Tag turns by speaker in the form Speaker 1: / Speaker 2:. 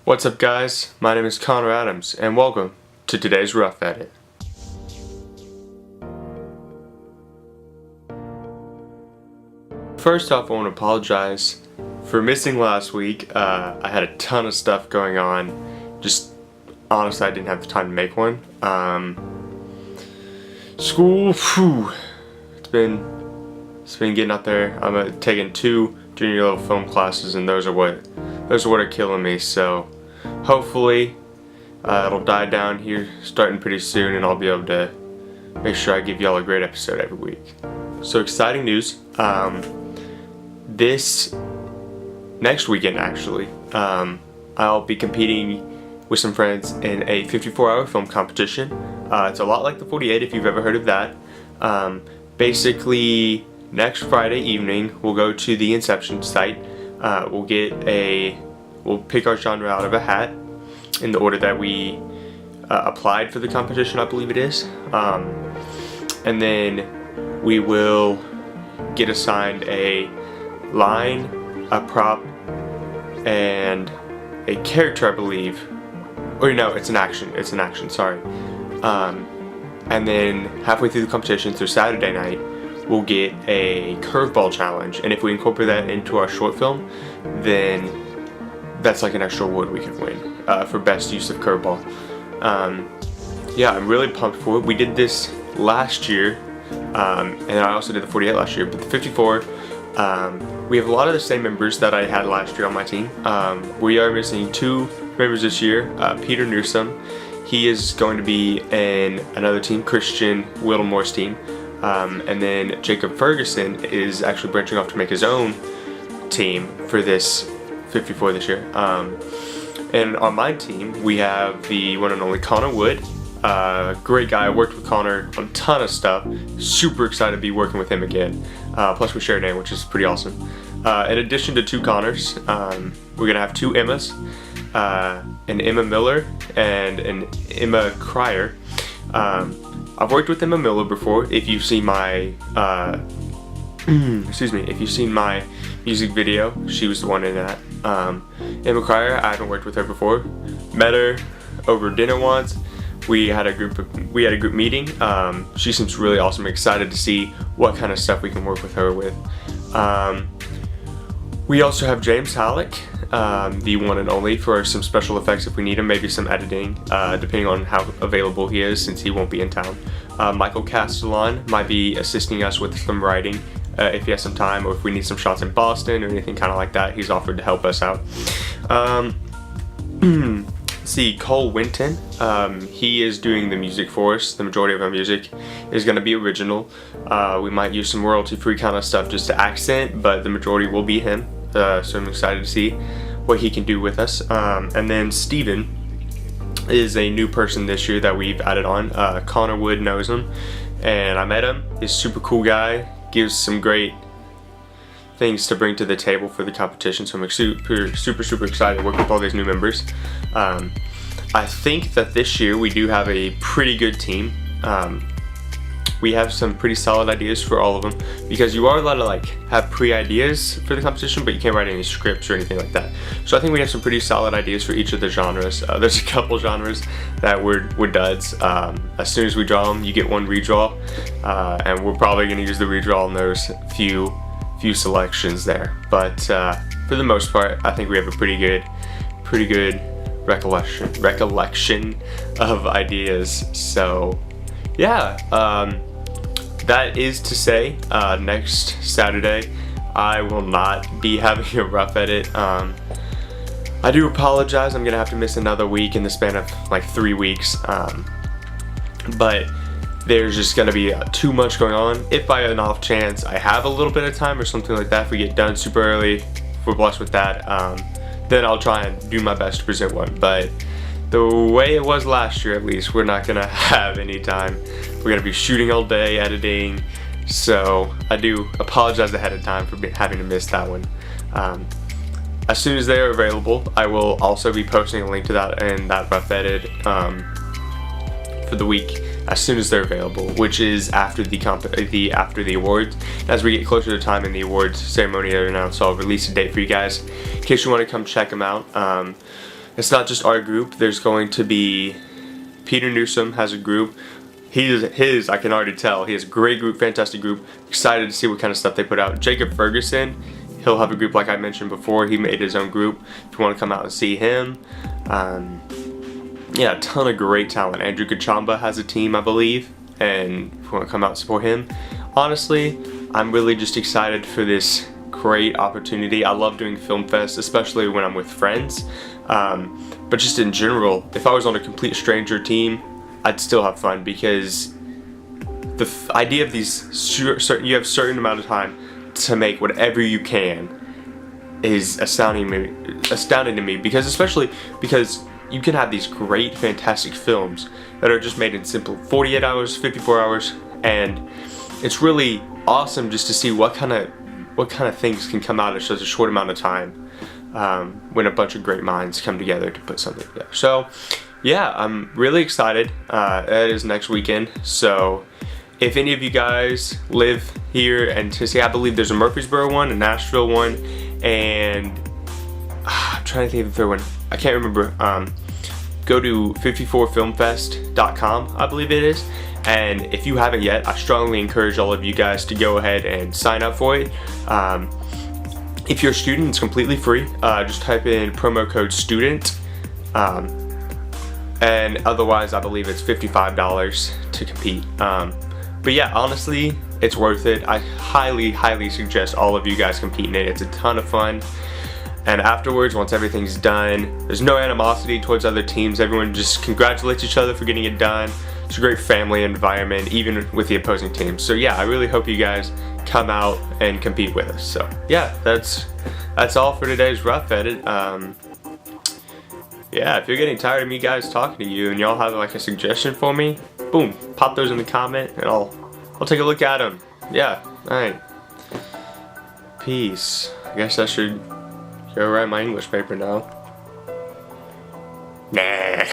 Speaker 1: What's up, guys? My name is Connor Adams, and welcome to today's Rough Edit. First off, I want to apologize for missing last week. I had a ton of stuff going on. Just honestly, I didn't have the time to make one. School, it's been getting out there. I'm taking 2 junior level film classes, and those are what are killing me. So hopefully it'll die down here starting pretty soon, and I'll be able to make sure I give y'all a great episode every week. So exciting news. This next weekend, actually, I'll be competing with some friends in a 54-hour film competition. It's a lot like the 48, if you've ever heard of that. Basically, next Friday evening, we'll go to the Inception site. We'll pick our genre out of a hat in the order that we applied for the competition, I believe it is. And then we will get assigned a line, a prop, and a character, I believe. Or no, it's an action, sorry. And then halfway through the competition, through Saturday night, we'll get a curveball challenge, and if we incorporate that into our short film, then that's like an extra award we could win for best use of curveball. Yeah, I'm really pumped for it. We did this last year, and I also did the 48 last year, but the 54, we have a lot of the same members that I had last year on my team. We are missing 2 members this year. Peter Newsom, he is going to be in another team, Christian Whittlemore's team. And then Jacob Ferguson is actually branching off to make his own team for this 54 this year. And on my team, we have the one and only Connor Wood. Great guy. I worked with Connor on a ton of stuff. Super excited to be working with him again. Plus we share a name, which is pretty awesome. In addition to 2 Connors, we're going to have 2 Emmas. An Emma Miller and an Emma Cryer. I've worked with Emma Miller before. If you've seen my if you've seen my music video, she was the one in that. Emma Cryer, I haven't worked with her before. Met her over dinner once. We had a group meeting. She seems really awesome. Excited to see what kind of stuff we can work with her with. We also have James Halleck, the one and only, for some special effects if we need him, maybe some editing, depending on how available he is, since he won't be in town. Michael Castellan might be assisting us with some writing if he has some time, or if we need some shots in Boston or anything kind of like that. He's offered to help us out. See, Cole Winton, he is doing the music for us. The majority of our music is going to be original. We might use some royalty-free kind of stuff just to accent, but the majority will be him. So I'm excited to see what he can do with us. And then Steven is a new person this year that we've added on. Connor Wood knows him, and I met him. He's a super cool guy, gives some great things to bring to the table for the competition, so I'm super excited to work with all these new members. I think that this year we do have a pretty good team. We have some pretty solid ideas for all of them, because you are allowed to have pre-ideas for the competition, but you can't write any scripts or anything like that. So I think we have some pretty solid ideas for each of the genres. There's a couple genres that were duds. As soon as we draw them, you get 1 redraw, and we're probably going to use the redraw in those few selections there. But for the most part, I think we have a pretty good recollection of ideas. So yeah, that is to say, next Saturday I will not be having a rough edit. I do apologize. I'm gonna have to miss another week in the span of 3 weeks, but there's just gonna be too much going on. If by an off chance I have a little bit of time or something like that, if we get done super early, if we're blessed with that, then I'll try and do my best to present one. But the way it was last year, at least, we're not gonna have any time. We're gonna be shooting all day, editing, so I do apologize ahead of time for having to miss that one. As soon as they are available, I will also be posting a link to that in that rough edit for the week as soon as they're available, which is after the awards. As we get closer to time in the awards ceremony, so I'll release a date for you guys in case you want to come check them out. it's not just our group. There's going to be Peter Newsom has a group. I can already tell. He has a great group, fantastic group. Excited to see what kind of stuff they put out. Jacob Ferguson, he'll have a group like I mentioned before. He made his own group. If you want to come out and see him. Yeah, a ton of great talent. Andrew Kachamba has a team, I believe. And if you want to come out and support him. Honestly, I'm really just excited for this great opportunity. I love doing Film Fest, especially when I'm with friends. But just in general, if I was on a complete stranger team, I'd still have fun, because the idea of these you have a certain amount of time to make whatever you can is astounding to me, because especially because you can have these great, fantastic films that are just made in simple 48 hours, 54 hours, and it's really awesome just to see what kind of things can come out of such a short amount of time, when a bunch of great minds come together to put something together. So yeah, I'm really excited. That is next weekend. So if any of you guys live here and to see, I believe there's a Murfreesboro one, a Nashville one, and I'm trying to think of the third one. I can't remember. Go to 54filmfest.com, I believe it is. And if you haven't yet, I strongly encourage all of you guys to go ahead and sign up for it. If you're a student, it's completely free. Just type in promo code STUDENT. And otherwise, I believe it's $55 to compete. But yeah, honestly, it's worth it. I highly suggest all of you guys compete in it. It's a ton of fun. And afterwards, once everything's done, there's no animosity towards other teams. Everyone just congratulates each other for getting it done. It's a great family environment, even with the opposing teams. So yeah, I really hope you guys come out and compete with us. So yeah, that's all for today's Rough Edit. Yeah, if you're getting tired of me guys talking to you and y'all have like a suggestion for me, boom, pop those in the comment and I'll take a look at them. Yeah, alright. Peace. I guess I should go write my English paper now. Nah.